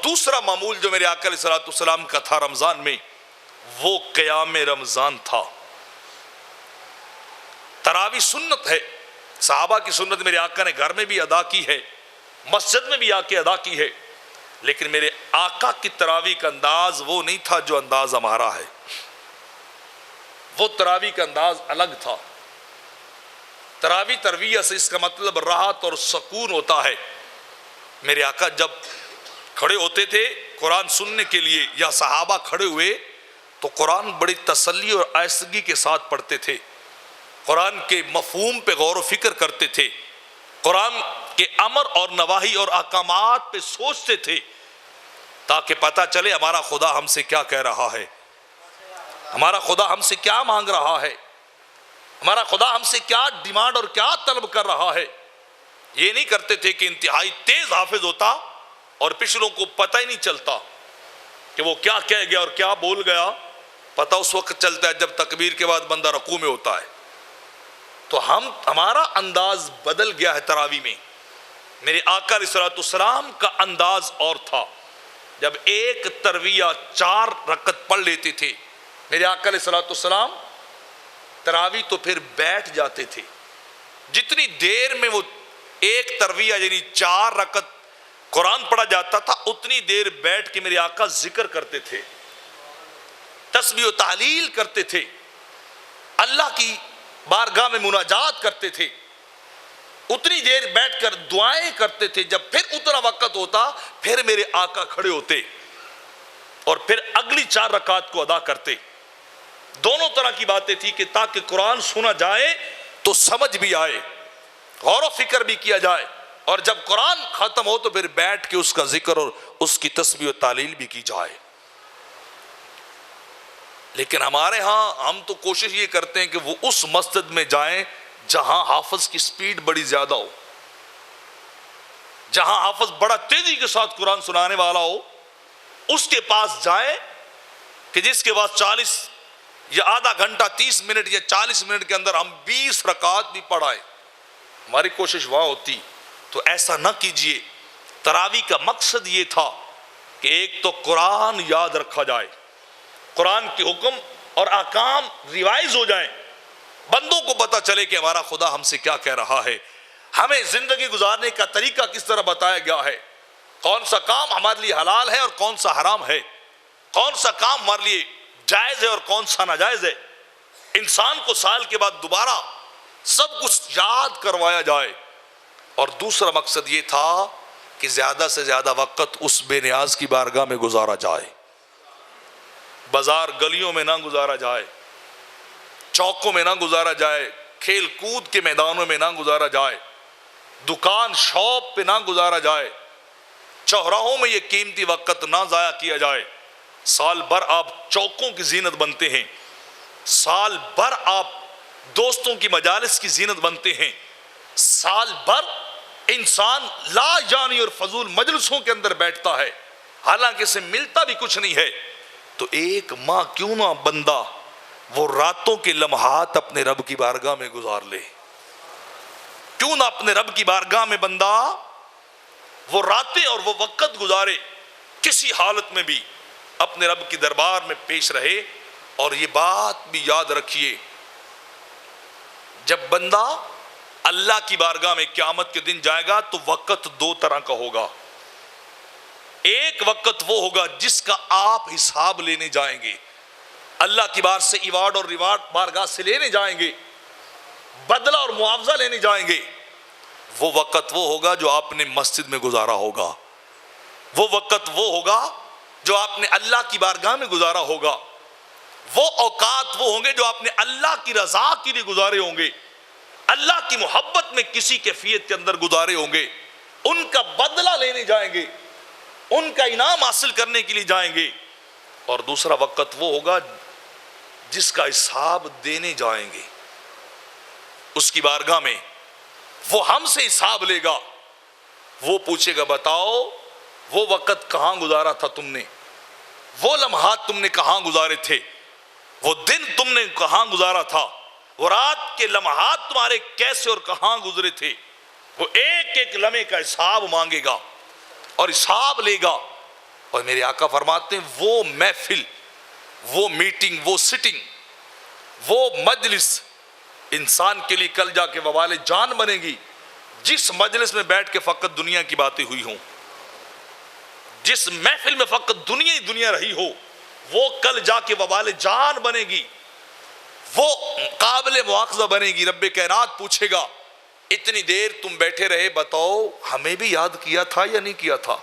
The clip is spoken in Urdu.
دوسرا معمول جو میرے آقا علیہ الصلوۃ والسلام کا تھا رمضان میں، وہ قیام رمضان تھا۔ تراویح سنت ہے، صحابہ کی سنت میرے آقا نے گھر میں بھی ادا کی ہے، مسجد میں بھی آ کے ادا کی ہے، لیکن میرے آقا کی تراویح کا انداز وہ نہیں تھا جو انداز ہمارا ہے۔ وہ تراویح کا انداز الگ تھا۔ تراویح ترویہ سے اس کا مطلب راحت اور سکون ہوتا ہے۔ میرے آقا جب کھڑے ہوتے تھے قرآن سننے کے لیے، یا صحابہ کھڑے ہوئے تو قرآن بڑی تسلی اور آہستگی کے ساتھ پڑھتے تھے، قرآن کے مفہوم پہ غور و فکر کرتے تھے، قرآن کے امر اور نواہی اور احکامات پہ سوچتے تھے، تاکہ پتہ چلے ہمارا خدا ہم سے کیا کہہ رہا ہے، ہمارا خدا ہم سے کیا مانگ رہا ہے، ہمارا خدا ہم سے کیا ڈیمانڈ اور کیا طلب کر رہا ہے۔ یہ نہیں کرتے تھے کہ انتہائی تیز حافظ ہوتا اور پچھلوں کو پتہ ہی نہیں چلتا کہ وہ کیا کہہ گیا اور کیا بول گیا، پتہ اس وقت چلتا ہے جب تکبیر کے بعد بندہ رکوع میں ہوتا ہے۔ تو ہمارا انداز بدل گیا ہے تراویح میں۔ میرے آقا علیہ الصلوۃ والسلام کا انداز اور تھا۔ جب ایک ترویہ 4 رکعت پڑھ لیتے تھے میرے آقا علیہ الصلوۃ والسلام، تراویح تو پھر بیٹھ جاتے تھے۔ جتنی دیر میں وہ ایک ترویہ یعنی 4 رکعت قرآن پڑھا جاتا تھا، اتنی دیر بیٹھ کے میرے آقا ذکر کرتے تھے، تسبیح و تحلیل کرتے تھے، اللہ کی بارگاہ میں مناجات کرتے تھے، اتنی دیر بیٹھ کر دعائیں کرتے تھے۔ جب پھر اتنا وقت ہوتا پھر میرے آقا کھڑے ہوتے اور پھر اگلی 4 رکعات کو ادا کرتے۔ دونوں طرح کی باتیں تھی کہ تاکہ قرآن سنا جائے تو سمجھ بھی آئے، غور و فکر بھی کیا جائے، اور جب قرآن ختم ہو تو پھر بیٹھ کے اس کا ذکر اور اس کی تسبیح و تعلیل بھی کی جائے۔ لیکن ہمارے ہاں ہم تو کوشش یہ کرتے ہیں کہ وہ اس مسجد میں جائیں جہاں حافظ کی سپیڈ بڑی زیادہ ہو، جہاں حافظ بڑا تیزی کے ساتھ قرآن سنانے والا ہو، اس کے پاس جائیں کہ جس کے بعد 40 یا آدھا گھنٹہ 30 منٹ یا 40 منٹ کے اندر ہم 20 رکعات بھی پڑھائیں۔ ہماری کوشش وہاں ہوتی، تو ایسا نہ کیجئے۔ تراویح کا مقصد یہ تھا کہ ایک تو قرآن یاد رکھا جائے، قرآن کے حکم اور احکام ریوائز ہو جائیں، بندوں کو پتہ چلے کہ ہمارا خدا ہم سے کیا کہہ رہا ہے، ہمیں زندگی گزارنے کا طریقہ کس طرح بتایا گیا ہے، کون سا کام ہمارے لیے حلال ہے اور کون سا حرام ہے، کون سا کام ہمارے لیے جائز ہے اور کون سا ناجائز ہے۔ انسان کو سال کے بعد دوبارہ سب کچھ یاد کروایا جائے۔ اور دوسرا مقصد یہ تھا کہ زیادہ سے زیادہ وقت اس بے نیاز کی بارگاہ میں گزارا جائے، بازار گلیوں میں نہ گزارا جائے، چوکوں میں نہ گزارا جائے، کھیل کود کے میدانوں میں نہ گزارا جائے، دکان شاپ پہ نہ گزارا جائے، چوراہوں میں یہ قیمتی وقت نہ ضائع کیا جائے۔ سال بھر آپ چوکوں کی زینت بنتے ہیں، سال بھر آپ دوستوں کی مجالس کی زینت بنتے ہیں، سال بھر انسان لا جانی اور فضول مجلسوں کے اندر بیٹھتا ہے، حالانکہ اسے ملتا بھی کچھ نہیں ہے۔ تو ایک ماہ کیوں نہ بندہ وہ راتوں کے لمحات اپنے رب کی بارگاہ میں گزار لے، کیوں نہ اپنے رب کی بارگاہ میں بندہ وہ راتیں اور وہ وقت گزارے، کسی حالت میں بھی اپنے رب کی دربار میں پیش رہے۔ اور یہ بات بھی یاد رکھیے، جب بندہ اللہ کی بارگاہ میں قیامت کے دن جائے گا تو وقت 2 طرح کا ہوگا۔ ایک وقت وہ ہوگا جس کا آپ حساب لینے جائیں گے، اللہ کی بار سے ایوارڈ اور ریوارڈ بارگاہ سے لینے جائیں گے، بدلہ اور معاوضہ لینے جائیں گے۔ وہ وقت وہ ہوگا جو آپ نے مسجد میں گزارا ہوگا، وہ وقت وہ ہوگا جو آپ نے اللہ کی بارگاہ میں گزارا ہوگا، وہ اوقات وہ ہوں گے جو آپ نے اللہ کی رضا کے لیے گزارے ہوں گے، اللہ کی محبت میں کسی کیفیت کے اندر گزارے ہوں گے۔ ان کا بدلہ لینے جائیں گے، ان کا انعام حاصل کرنے کے لیے جائیں گے۔ اور دوسرا وقت وہ ہوگا جس کا حساب دینے جائیں گے اس کی بارگاہ میں، وہ ہم سے حساب لے گا، وہ پوچھے گا بتاؤ وہ وقت کہاں گزارا تھا تم نے، وہ لمحات تم نے کہاں گزارے تھے، وہ دن تم نے کہاں گزارا تھا، وہ رات کے لمحات تمہارے کیسے اور کہاں گزرے تھے۔ وہ ایک ایک لمحے کا حساب مانگے گا اور حساب لے گا۔ اور میرے آقا فرماتے ہیں وہ محفل، وہ میٹنگ، وہ سٹنگ، وہ مجلس انسان کے لیے کل جا کے وبال جان بنے گی جس مجلس میں بیٹھ کے فقط دنیا کی باتیں ہوئی ہوں، جس محفل میں فقط دنیا ہی دنیا رہی ہو، وہ کل جا کے وبال جان بنے گی، وہ قابل مواخذہ بنے گی۔ رب کائنات پوچھے گا اتنی دیر تم بیٹھے رہے، بتاؤ ہمیں بھی یاد کیا تھا یا نہیں کیا تھا؟